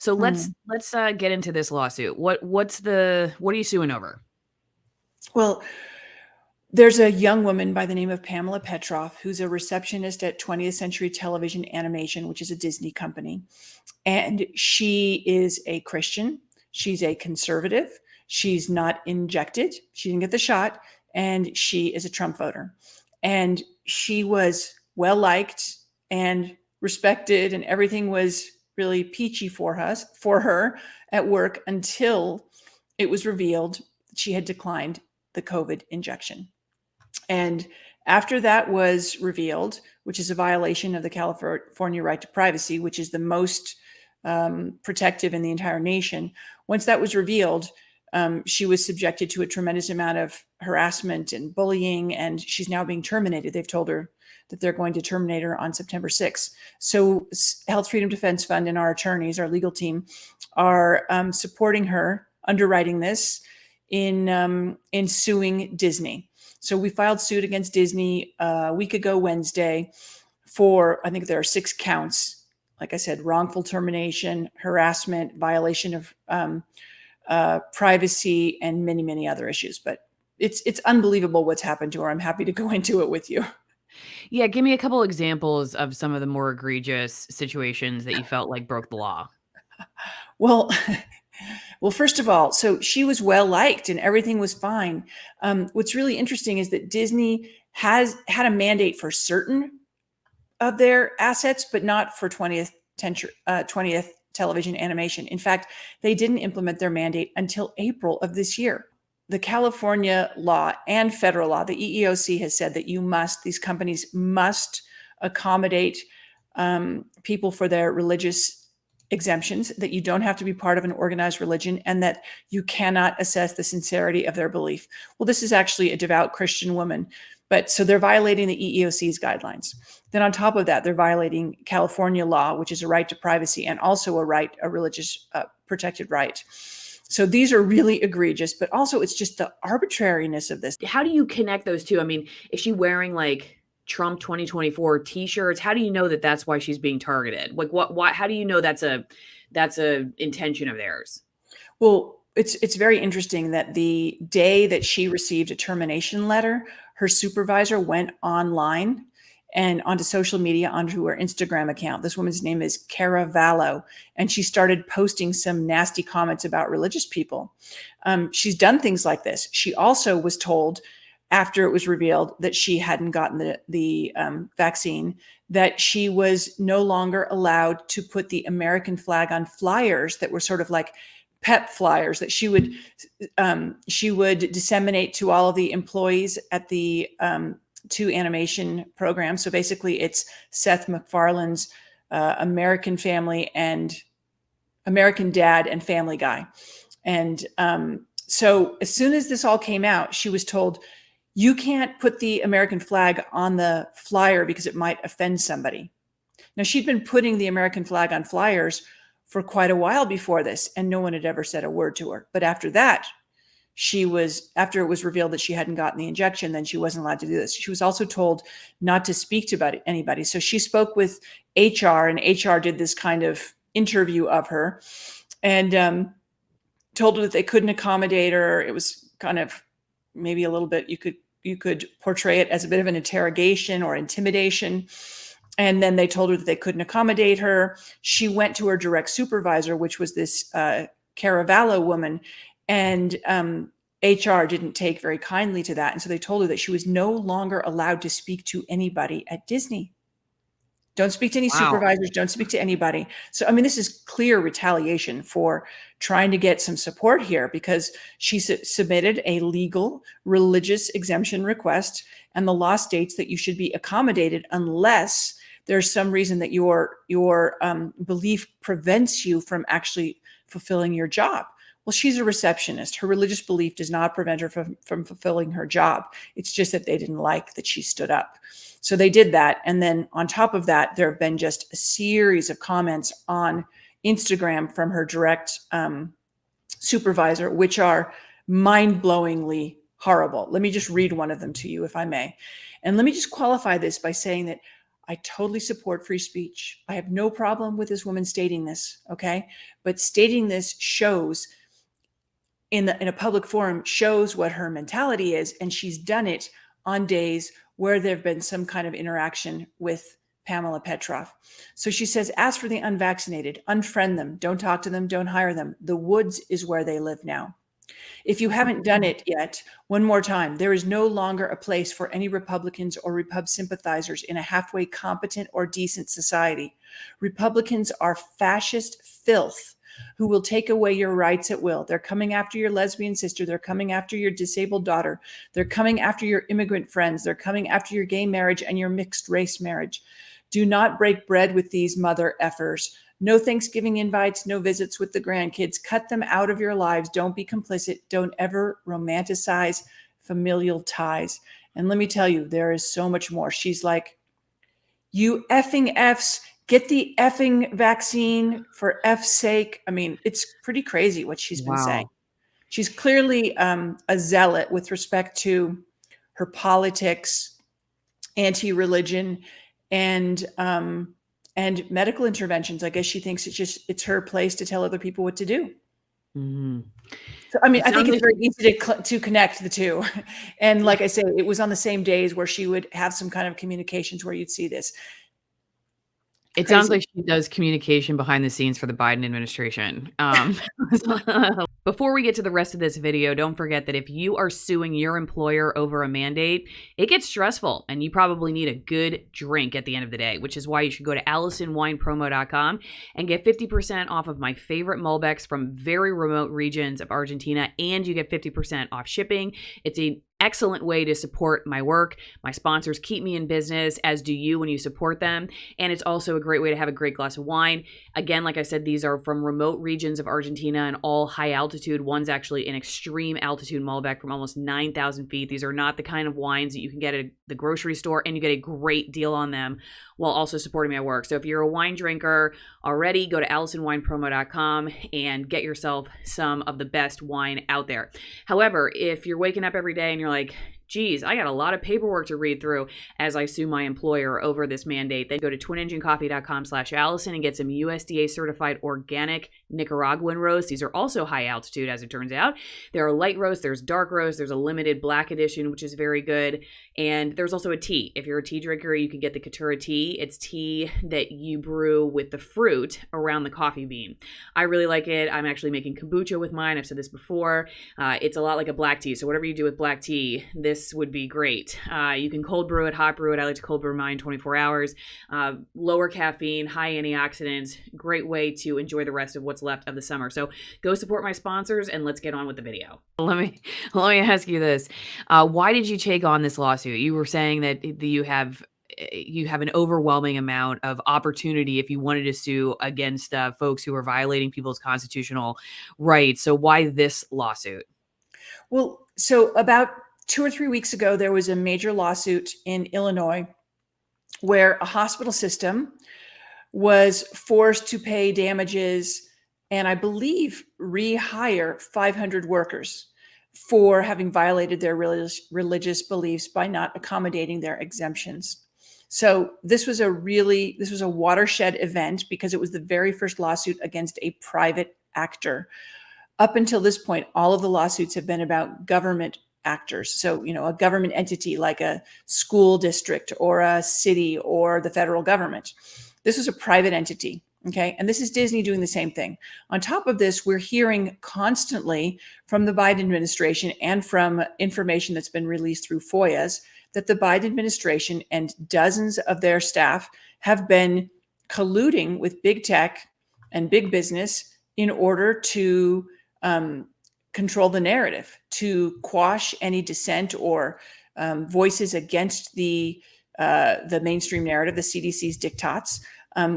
So Hmm. let's get into this lawsuit. What are you suing over? Well, there's a young woman by the name of Pamela Petroff who's a receptionist at 20th Century Television Animation, which is a Disney company. And she is a Christian. She's a conservative. She's not injected. She didn't get the shot. And she is a Trump voter. And she was well liked and respected, and everything was really peachy for her at work until it was revealed that she had declined the COVID injection. And after that was revealed, which is a violation of the California right to privacy, which is the most protective in the entire nation, once that was revealed, she was subjected to a tremendous amount of harassment and bullying, and she's now being terminated. They've told her that they're going to terminate her on September 6th. So, Health Freedom Defense Fund and our attorneys, our legal team, are supporting her, underwriting this in suing Disney. So we filed suit against Disney a week ago Wednesday for, I think there are 6 counts. Like I said, wrongful termination, harassment, violation of privacy, and many, many other issues. But it's unbelievable what's happened to her. I'm happy to go into it with you. Yeah, give me a couple examples of some of the more egregious situations that you felt like broke the law. Well, well, first of all, so she was well liked and everything was fine. What's really interesting is that Disney has had a mandate for certain of their assets, but not for 20th television animation. In fact, they didn't implement their mandate until April of this year. The California law and federal law, the EEOC has said that these companies must accommodate people for their religious exemptions, that you don't have to be part of an organized religion, and that you cannot assess the sincerity of their belief. Well, this is actually a devout Christian woman, but so they're violating the EEOC's guidelines. Then on top of that, they're violating California law, which is a right to privacy and also a religious protected right. So these are really egregious, but also it's just the arbitrariness of this. How do you connect those two? I mean, is she wearing like Trump 2024 t-shirts? How do you know that that's why she's being targeted? Like why how do you know that's a intention of theirs? Well, it's very interesting that the day that she received a termination letter, her supervisor went online and onto social media, onto her Instagram account. This woman's name is Kara Vallow, and she started posting some nasty comments about religious people. She's done things like this. She also was told after it was revealed that she hadn't gotten the vaccine, that she was no longer allowed to put the American flag on flyers that were sort of like pep flyers that she would disseminate to all of the employees at the 2 animation programs. So basically, it's Seth MacFarlane's American Family and American Dad and Family Guy. And so as soon as this all came out, she was told, you can't put the American flag on the flyer because it might offend somebody. Now, she'd been putting the American flag on flyers for quite a while before this, and no one had ever said a word to her. But after that, after it was revealed that she hadn't gotten the injection, then she wasn't allowed to do this. She was also told not to speak to anybody. So she spoke with HR, and HR did this kind of interview of her and told her that they couldn't accommodate her. It was kind of maybe a little bit, you could portray it as a bit of an interrogation or intimidation. And then they told her that they couldn't accommodate her. She went to her direct supervisor, which was this Kara Vallow woman, and HR didn't take very kindly to that. And so they told her that she was no longer allowed to speak to anybody at Disney. Don't speak to any Wow. supervisors. Don't speak to anybody. So, I mean, this is clear retaliation for trying to get some support here, because she submitted a legal religious exemption request, and the law states that you should be accommodated unless there's some reason that your belief prevents you from actually fulfilling your job. Well, she's a receptionist. Her religious belief does not prevent her from fulfilling her job. It's just that they didn't like that she stood up. So they did that. And then on top of that, there have been just a series of comments on Instagram from her direct supervisor, which are mind-blowingly horrible. Let me just read one of them to you, if I may. And let me just qualify this by saying that I totally support free speech. I have no problem with this woman stating this, okay? But stating this shows in a public forum shows what her mentality is, and she's done it on days where there've been some kind of interaction with Pamela Petroff. So she says, ask for the unvaccinated, unfriend them, don't talk to them, don't hire them. The woods is where they live now. If you haven't done it yet, one more time, there is no longer a place for any Republicans or Repub sympathizers in a halfway competent or decent society. Republicans are fascist filth who will take away your rights at will. They're coming after your lesbian sister. They're coming after your disabled daughter. They're coming after your immigrant friends. They're coming after your gay marriage and your mixed race marriage. Do not break bread with these mother effers. No Thanksgiving invites, no visits with the grandkids. Cut them out of your lives. Don't be complicit. Don't ever romanticize familial ties. And let me tell you, there is so much more. She's like, you effing Fs, get the effing vaccine for F's sake. I mean, it's pretty crazy what she's been saying. She's clearly a zealot with respect to her politics, anti-religion, and medical interventions. I guess she thinks it's her place to tell other people what to do. Mm-hmm. So, I mean, I think it's very easy to connect the two. And like I say, it was on the same days where she would have some kind of communications where you'd see this. It sounds like she does communication behind the scenes for the Biden administration. Before we get to the rest of this video, don't forget that if you are suing your employer over a mandate, it gets stressful and you probably need a good drink at the end of the day, which is why you should go to AllisonWinePromo.com and get 50% off of my favorite Malbecs from very remote regions of Argentina, and you get 50% off shipping. It's an excellent way to support my work. My sponsors keep me in business, as do you when you support them. And it's also a great way to have a great glass of wine. Again, like I said, these are from remote regions of Argentina and all high altitude. One's actually an extreme altitude Malbec from almost 9,000 feet. These are not the kind of wines that you can get at the grocery store, and you get a great deal on them while also supporting my work. So if you're a wine drinker already, go to AllisonWinePromo.com and get yourself some of the best wine out there. However, if you're waking up every day and you're like, geez, I got a lot of paperwork to read through as I sue my employer over this mandate, then go to twinenginecoffee.com/Allison and get some USDA certified organic Nicaraguan roasts. These are also high altitude, as it turns out. There are light roasts, there's dark roast, there's a limited black edition, which is very good. And there's also a tea. If you're a tea drinker, you can get the Katura tea. It's tea that you brew with the fruit around the coffee bean. I really like it. I'm actually making kombucha with mine. I've said this before. It's a lot like a black tea. So whatever you do with black tea, this would be great. You can cold brew it, hot brew it. I like to cold brew mine 24 hours. Lower caffeine, high antioxidants. Great way to enjoy the rest of what's left of the summer. So go support my sponsors and let's get on with the video. Let me ask you this. Why did you take on this lawsuit? You were saying that you have an overwhelming amount of opportunity if you wanted to sue against folks who are violating people's constitutional rights. So why this lawsuit? Well, so about 2 or 3 weeks ago, there was a major lawsuit in Illinois where a hospital system was forced to pay damages and I believe rehire 500 workers for having violated their religious beliefs by not accommodating their exemptions. So this was a watershed event because it was the very first lawsuit against a private actor. Up until this point, all of the lawsuits have been about government actors. So, a government entity like a school district or a city or the federal government. This was a private entity. Okay. And this is Disney doing the same thing. On top of this, we're hearing constantly from the Biden administration and from information that's been released through FOIAs that the Biden administration and dozens of their staff have been colluding with big tech and big business in order to control the narrative, to quash any dissent or voices against the mainstream narrative, the CDC's diktats.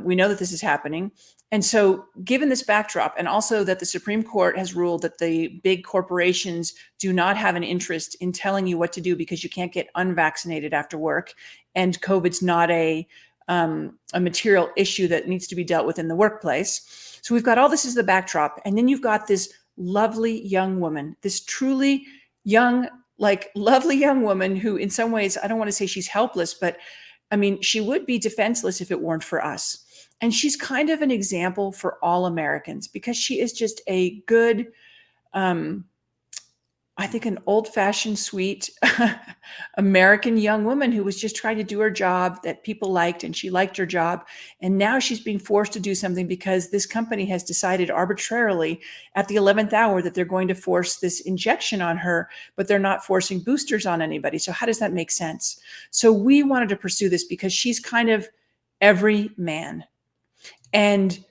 We know that this is happening. And so given this backdrop, and also that the Supreme Court has ruled that the big corporations do not have an interest in telling you what to do because you can't get unvaccinated after work, and COVID's not a material issue that needs to be dealt with in the workplace. So we've got all this as the backdrop. And then you've got this lovely young woman, this truly young, lovely young woman who in some ways, I don't want to say she's helpless, but I mean, she would be defenseless if it weren't for us. And she's kind of an example for all Americans because she is just a good, I think, an old-fashioned, sweet American young woman who was just trying to do her job that people liked, and she liked her job. And now she's being forced to do something because this company has decided arbitrarily at the 11th hour that they're going to force this injection on her, but they're not forcing boosters on anybody. So how does that make sense? So we wanted to pursue this because she's kind of every man. And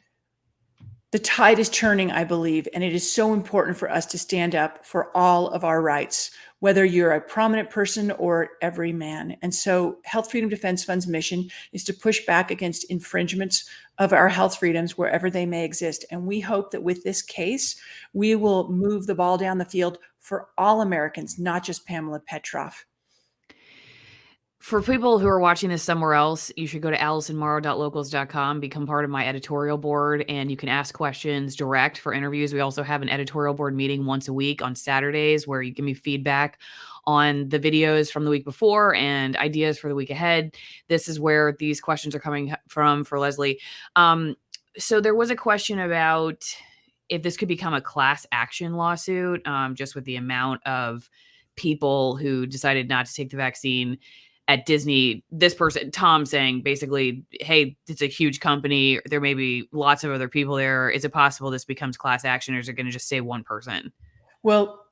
the tide is turning, I believe, and it is so important for us to stand up for all of our rights, whether you're a prominent person or every man. And so Health Freedom Defense Fund's mission is to push back against infringements of our health freedoms wherever they may exist. And we hope that with this case, we will move the ball down the field for all Americans, not just Pamela Petroff. For people who are watching this somewhere else, you should go to AllisonMorrow.locals.com, become part of my editorial board, and you can ask questions direct for interviews. We also have an editorial board meeting once a week on Saturdays where you give me feedback on the videos from the week before and ideas for the week ahead. This is where these questions are coming from for Leslie. So there was a question about if this could become a class action lawsuit, just with the amount of people who decided not to take the vaccine at Disney. This person, Tom, saying basically, hey, it's a huge company. There may be lots of other people there. Is it possible this becomes class action, or is it going to just say one person? Well,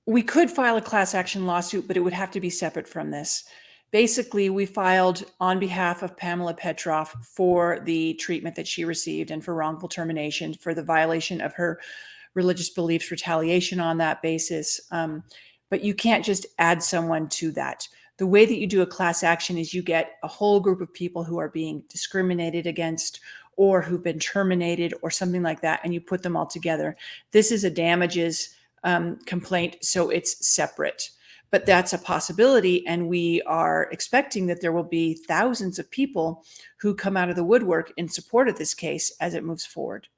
we could file a class action lawsuit, but it would have to be separate from this. Basically, we filed on behalf of Pamela Petroff for the treatment that she received and for wrongful termination for the violation of her religious beliefs, retaliation on that basis. But you can't just add someone to that. The way that you do a class action is you get a whole group of people who are being discriminated against or who've been terminated or something like that, and you put them all together. This is a damages complaint, so it's separate. But that's a possibility, and we are expecting that there will be thousands of people who come out of the woodwork in support of this case as it moves forward.